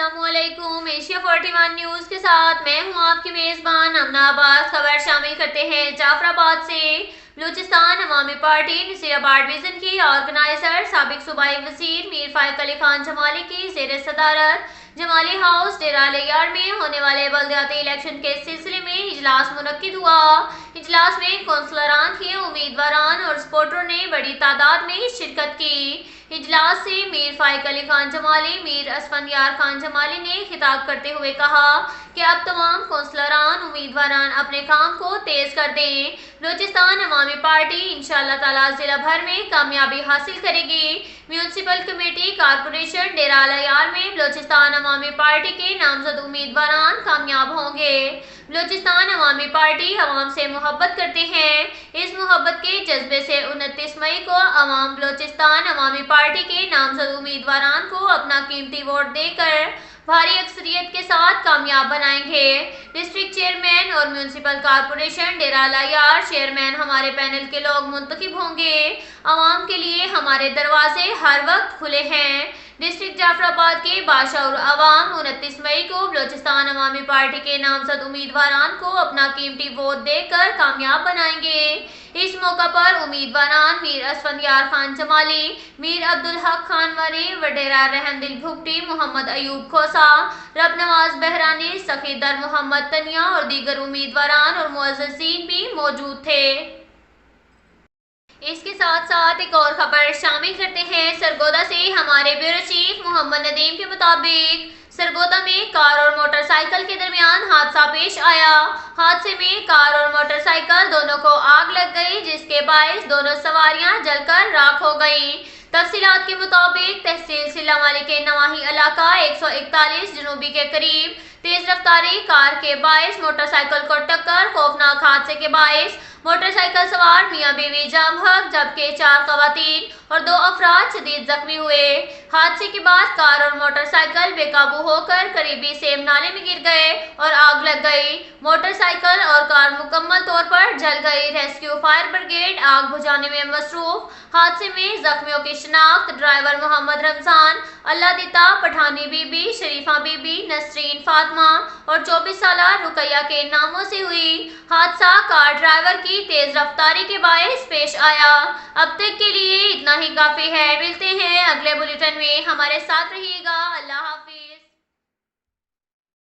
अस्सलाम वालेकुम। Asia 41 news के साथ मैं हूं आपकी मेज़बान अमना अब्बास। खबर शामिल करते हैं जाफराबाद से। बलूचिस्तान अवामी पार्टी नसीराबाद डिवीज़न की ऑर्गेनाइजर साबिक सूबाई वज़ीर मीर फाइक अली खान जमाली की ज़ेर सदारत जमाली हाउस डेरा लियार में होने वाले बल्दियाती इलेक्शन के सिलसिले में इजलास मुनक्किद हुआ। इजलास में कौंसलरान के उम्मीदवारान और सपोर्टरों ने बड़ी तादाद में शिरकत की। इजलास से मीर फाइक अली खान जमाली मीर असफंदियार खान जमाली ने खिताब करते हुए कहा कि अब तमाम कौंसलरान उम्मीदवारान अपने काम को तेज कर दें। बलूचिस्तान अवामी पार्टी इंशाअल्लाह ताला जिला भर में कामयाबी हासिल करेगी। म्यूनसिपल कमेटी कारपोरेशन डेरा लियार में बलूचिस्तान अवामी पार्टी के नामजद उम्मीदवारान कामयाब होंगे। बलूचिस्तान अवामी पार्टी अवाम से मोहब्बत करते हैं। इस मोहब्बत के जज्बे से 29 मई को अवाम बलूचिस्तान अवामी पार्टी के नामजद उम्मीदवारान को अपना कीमती वोट देकर भारी अक्सरियत के साथ कामयाब बनाएंगे। डिस्ट्रिक्ट चेयरमैन और म्यूनसिपल कारपोरेशन डेरा लियार चेयरमैन हमारे पैनल के लोग मुंतखब होंगे। अवाम के लिए हमारे दरवाजे हर वक्त खुले हैं। डिस्ट्रिक्ट जाफराबाद के बाशऊर अवाम 29 मई को बलूचिस्तान अवामी पार्टी के नामजद उम्मीदवारान को अपना कीमती वोट देकर कामयाब बनाएंगे। इस मौका पर उम्मीदवारान मीर असफंदियार खान जमाली, मीर अब्दुल हक खान वरी, वडेरा रहमदिल भुगटी, मोहम्मद अयूब खोसा, रब नवाज बहरानी, सखीदर मोहम्मद तनिया और दीगर उम्मीदवारान और मुअज़्ज़िज़ीन भी मौजूद थे। इसके साथ साथ एक और खबर शामिल करते हैं सरगोदा से। हमारे ब्यूरो चीफ मोहम्मद नदीम के मुताबिक सरगोदा में कार और मोटरसाइकिल के दरमियान हादसा पेश आया। हादसे में कार और मोटरसाइकिल दोनों को आग लग गई, जिसके बायस दोनों सवारियां जलकर राख हो गईं। तफसीलात के मुताबिक तहसील सिल्लावाली के नवाही इलाका 141 जनूबी के करीब तेज रफ्तारी कार के बायस मोटरसाइकिल को टक्कर खौफनाक हादसे के बायस मोटरसाइकिल सवार मियां बीवी जाम भग जबकि 4 खवातीन और 2 अफराद शदीद जख्मी हुए। हादसे के बाद कार और मोटरसाइकिल बेकाबू होकर करीबी सेम नाले में गिर गए और आग लग गई। मोटरसाइकिल और कार मुकम्मल तौर पर जल गई। रेस्क्यू फायर ब्रिगेड आग बुझाने में मसरूफ। हादसे में जख्मियों की शिनाख्त ड्राइवर मोहम्मद रमजान, अल्लाह दिता, पठानी बीबी, शरीफा बीबी, नसरीन फातिमा और 24 साला रुकैया के नामों से हुई। हादसा कार ड्राइवर की तेज रफ्तारी के बायस पेश आया। अब तक के लिए इतना ही काफी है। मिलते हैं अगले बुलेटिन में, हमारे साथ रहिएगा। अल्लाह हाफ़िज़।